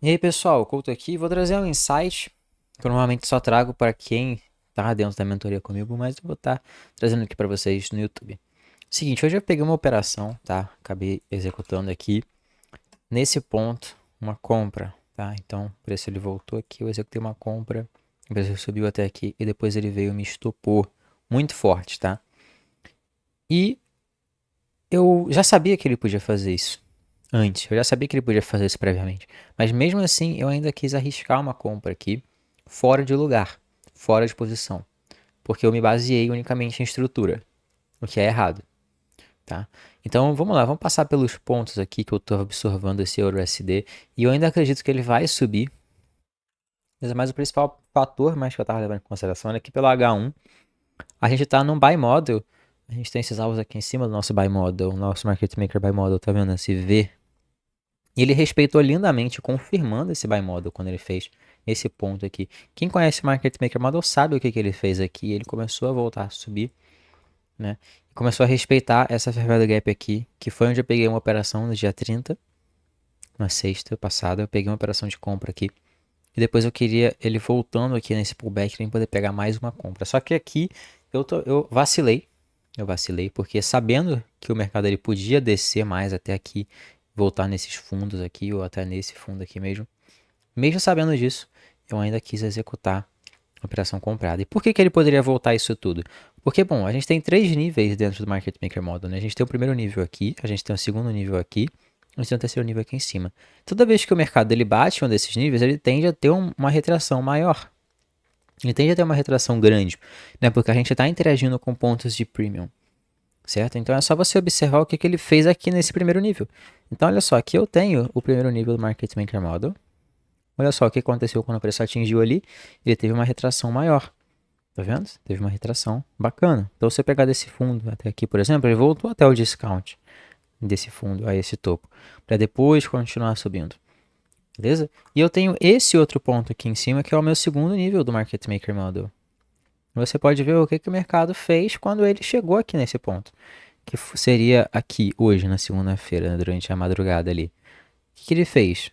E aí pessoal, Couto aqui, vou trazer um insight que eu normalmente só trago para quem tá dentro da mentoria comigo, mas eu vou estar trazendo aqui para vocês no YouTube. Seguinte, hoje eu peguei uma operação, tá? Acabei executando aqui, nesse ponto, uma compra, tá? Então, o preço ele voltou aqui, eu executei uma compra, o preço subiu até aqui e depois ele veio e me estopou muito forte, tá? E eu já sabia que ele podia fazer isso antes, eu já sabia que ele podia fazer isso previamente, mas mesmo assim eu ainda quis arriscar uma compra aqui fora de lugar, fora de posição, porque eu me baseei unicamente em estrutura, o que é errado, tá? Então vamos lá, vamos passar pelos pontos aqui que eu estou observando esse Euro USD e eu ainda acredito que ele vai subir, mas o principal fator mais que eu estava levando em consideração é que pelo H1 a gente está num buy model, a gente tem esses alvos aqui em cima do nosso buy model, o nosso market maker buy model, tá vendo esse V? E ele respeitou lindamente, confirmando esse buy model quando ele fez esse ponto aqui. Quem conhece o Market Maker Model sabe o que ele fez aqui. Ele começou a voltar a subir, né? Começou a respeitar essa fair value gap aqui, que foi onde eu peguei uma operação no dia 30, na sexta passada. Eu peguei uma operação de compra aqui. E depois eu queria ele voltando aqui nesse pullback para poder pegar mais uma compra. Só que aqui eu vacilei. Eu vacilei porque sabendo que o mercado ele podia descer mais até aqui, voltar nesses fundos aqui ou até nesse fundo aqui mesmo. Mesmo sabendo disso, eu ainda quis executar a operação comprada. E por que ele poderia voltar isso tudo? Porque, bom, a gente tem três níveis dentro do Market Maker Model, né? A gente tem o primeiro nível aqui, a gente tem o segundo nível aqui, a gente tem o terceiro nível aqui em cima. Toda vez que o mercado ele bate um desses níveis, ele tende a ter uma retração maior. Ele tende a ter uma retração grande, né? Porque a gente está interagindo com pontos de premium, certo? Então é só você observar o que ele fez aqui nesse primeiro nível. Então, olha só, aqui eu tenho o primeiro nível do Market Maker Model. Olha só o que aconteceu quando o preço atingiu ali. Ele teve uma retração maior. Tá vendo? Teve uma retração bacana. Então, se você pegar desse fundo até aqui, por exemplo, ele voltou até o discount desse fundo a esse topo, para depois continuar subindo. Beleza? E eu tenho esse outro ponto aqui em cima, que é o meu segundo nível do Market Maker Model. Você pode ver o que o mercado fez quando ele chegou aqui nesse ponto, que seria aqui hoje, na segunda-feira, né, durante a madrugada ali. O que ele fez?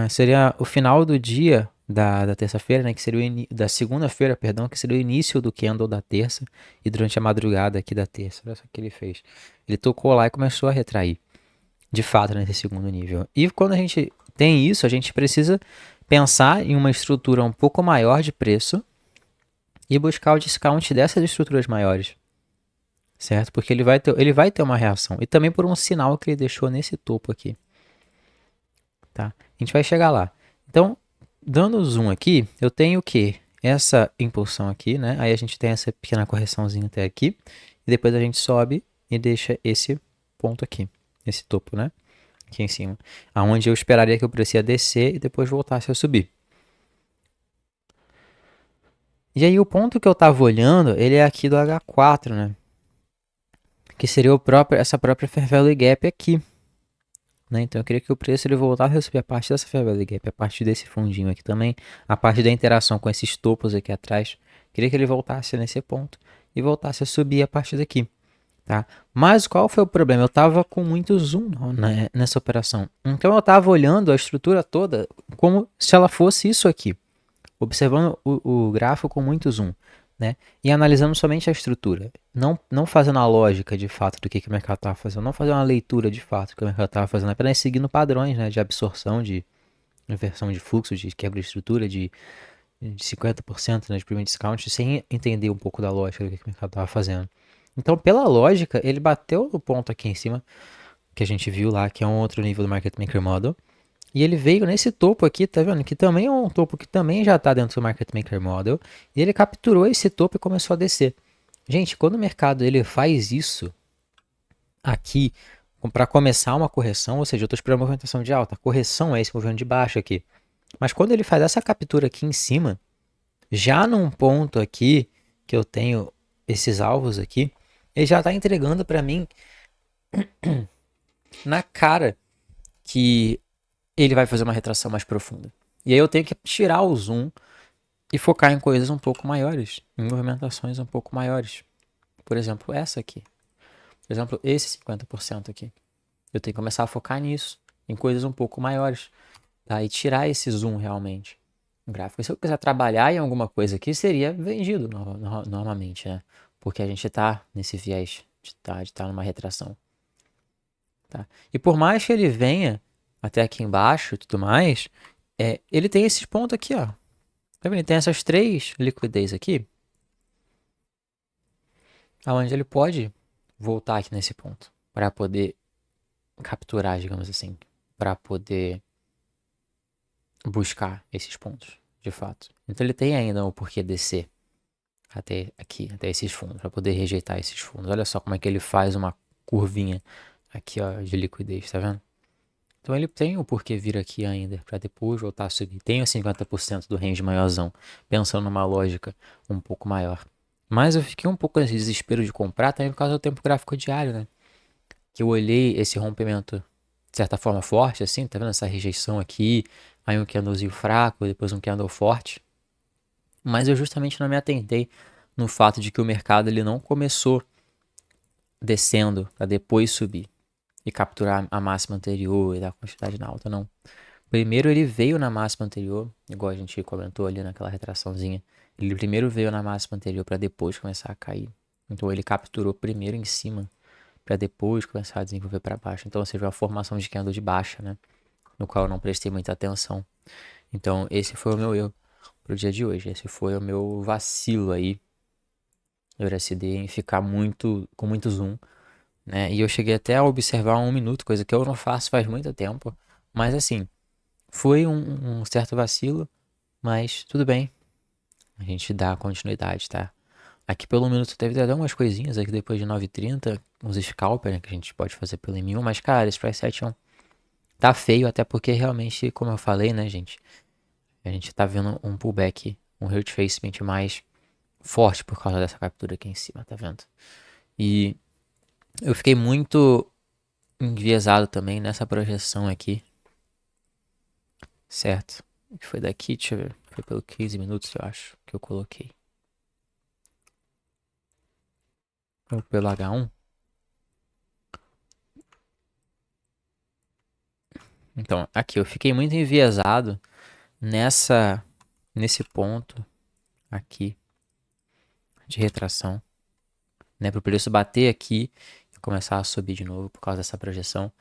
Seria o final do dia da terça-feira, né? Que seria da segunda-feira, perdão, que seria o início do candle da terça e durante a madrugada aqui da terça. Olha só o que ele fez. Ele tocou lá e começou a retrair, de fato, nesse segundo nível. E quando a gente tem isso, a gente precisa pensar em uma estrutura um pouco maior de preço e buscar o discount dessas estruturas maiores, certo? Porque ele vai ter uma reação. E também por um sinal que ele deixou nesse topo aqui. Tá? A gente vai chegar lá. Então, dando zoom aqui, eu tenho o quê? Essa impulsão aqui, né? Aí a gente tem essa pequena correçãozinha até aqui. E depois a gente sobe e deixa esse ponto aqui. Esse topo, né? Aqui em cima. Aonde eu esperaria que eu precisasse descer e depois voltasse a subir. E aí o ponto que eu tava olhando, ele é aqui do H4, né? Que seria essa própria Fair Value Gap aqui. Né? Então eu queria que o preço ele voltasse a subir a partir dessa Fair Value Gap, a partir desse fundinho aqui também, a partir da interação com esses topos aqui atrás. Queria que ele voltasse nesse ponto e voltasse a subir a partir daqui. Tá? Mas qual foi o problema? Eu estava com muito zoom, né, nessa operação. Então eu estava olhando a estrutura toda como se ela fosse isso aqui, observando o gráfico com muito zoom, né? E analisando somente a estrutura, não fazendo a lógica de fato do que o mercado estava fazendo, não fazendo uma leitura de fato do que o mercado estava fazendo, apenas seguindo padrões, né, de absorção, de inversão de fluxo, de quebra de estrutura, de 50%, né, de premium discount, sem entender um pouco da lógica do que o mercado estava fazendo. Então, pela lógica, ele bateu no ponto aqui em cima, que a gente viu lá, que é um outro nível do Market Maker Model, e ele veio nesse topo aqui, tá vendo? Que também é um topo que também já está dentro do Market Maker Model. E ele capturou esse topo e começou a descer. Gente, quando o mercado ele faz isso aqui para começar uma correção, ou seja, eu estou esperando uma movimentação de alta, a correção é esse movimento de baixo aqui. Mas quando ele faz essa captura aqui em cima, já num ponto aqui que eu tenho esses alvos aqui, ele já está entregando para mim na cara que ele vai fazer uma retração mais profunda. E aí eu tenho que tirar o zoom e focar em coisas um pouco maiores, em movimentações um pouco maiores. Por exemplo, esse 50% aqui. Eu tenho que começar a focar nisso em coisas um pouco maiores, tá? E tirar esse zoom realmente no gráfico. E se eu quiser trabalhar em alguma coisa aqui, seria vendido normalmente, né? Porque a gente tá nesse viés de tá numa retração, tá? E por mais que ele venha até aqui embaixo e tudo mais, ele tem esses pontos aqui, ó. Tá vendo? Ele tem essas três liquidez aqui, aonde ele pode voltar aqui nesse ponto para poder capturar, digamos assim, para poder buscar esses pontos, de fato. Então ele tem ainda o porquê descer até aqui, até esses fundos, para poder rejeitar esses fundos. Olha só como é que ele faz uma curvinha aqui, ó, de liquidez, tá vendo? Então ele tem o porquê vir aqui ainda, para depois voltar a subir. Tem os 50% do range maiorzão, pensando numa lógica um pouco maior. Mas eu fiquei um pouco nesse desespero de comprar também por causa do tempo gráfico diário, né? Que eu olhei esse rompimento de certa forma forte, assim, tá vendo essa rejeição aqui, aí um candlezinho fraco, depois um candle forte. Mas eu justamente não me atentei no fato de que o mercado ele não começou descendo para depois subir e capturar a máxima anterior e dar quantidade na alta, não. Primeiro ele veio na máxima anterior, igual a gente comentou ali naquela retraçãozinha. Ele primeiro veio na máxima anterior para depois começar a cair. Então ele capturou primeiro em cima para depois começar a desenvolver para baixo. Então você vê uma formação de candle de baixa, né? No qual eu não prestei muita atenção. Então esse foi o meu erro pro dia de hoje. Esse foi o meu vacilo aí do LSD em ficar com muito zoom, né? E eu cheguei até a observar 1 minuto, coisa que eu não faço faz muito tempo. Mas assim, foi um certo vacilo, mas tudo bem. A gente dá continuidade, tá? Aqui pelo 1 minuto deve até umas coisinhas aqui depois de 9h30, uns scalper, né, que a gente pode fazer pelo M1, mas cara, esse price action tá feio, até porque realmente, como eu falei, né, gente, a gente tá vendo um pullback, um retracement mais forte por causa dessa captura aqui em cima, tá vendo? E eu fiquei muito enviesado também nessa projeção aqui, certo? Que foi daqui, deixa eu ver, foi pelo 15 minutos, eu acho, que eu coloquei. Ou pelo H1. Então, aqui eu fiquei muito enviesado nesse ponto aqui de retração, né, para o preço bater aqui e começar a subir de novo por causa dessa projeção,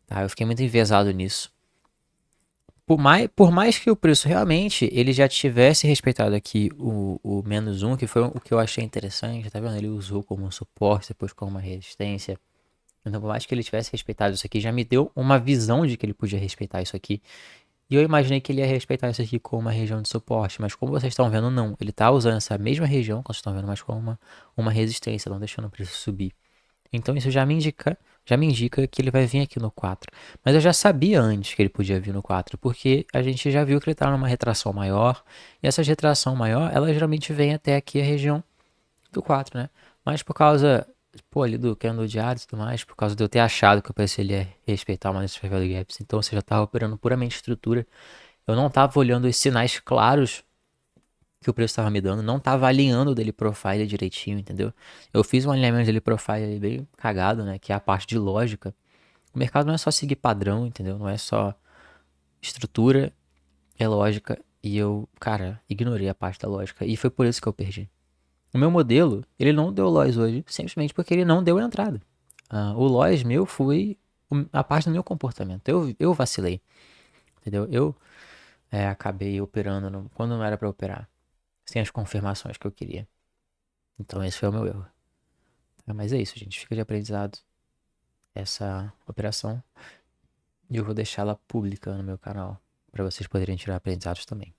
tá? Eu fiquei muito enviesado nisso. Por mais que o preço realmente ele já tivesse respeitado aqui o -1, que foi o que eu achei interessante, tá vendo? Ele usou como um suporte, depois como uma resistência. Então, por mais que ele tivesse respeitado isso aqui, já me deu uma visão de que ele podia respeitar isso aqui. E eu imaginei que ele ia respeitar isso aqui como uma região de suporte, mas como vocês estão vendo, não. Ele está usando essa mesma região, como vocês estão vendo, mas como uma resistência, não deixando o preço subir. Então isso já me indica que ele vai vir aqui no 4. Mas eu já sabia antes que ele podia vir no 4, porque a gente já viu que ele está numa retração maior, e essa retração maior, ela geralmente vem até aqui a região do 4, né? Mas por causa, pô, ali do candle diário e tudo mais, por causa de eu ter achado que o preço ele ia respeitar uma desses value gaps, então você já estava operando puramente estrutura. Eu não estava olhando os sinais claros que o preço estava me dando, não estava alinhando o daily profile direitinho, entendeu? Eu fiz um alinhamento daily profile ali bem cagado, né? Que é a parte de lógica. O mercado não é só seguir padrão, entendeu? Não é só estrutura, é lógica. E eu, cara, ignorei a parte da lógica. E foi por isso que eu perdi. O meu modelo, ele não deu loss hoje, simplesmente porque ele não deu entrada. O loss meu foi a parte do meu comportamento. Eu vacilei, entendeu? Eu acabei operando quando não era para operar, sem as confirmações que eu queria. Então esse foi o meu erro. Mas é isso, gente. Fica de aprendizado essa operação. E eu vou deixá-la pública no meu canal, para vocês poderem tirar aprendizados também.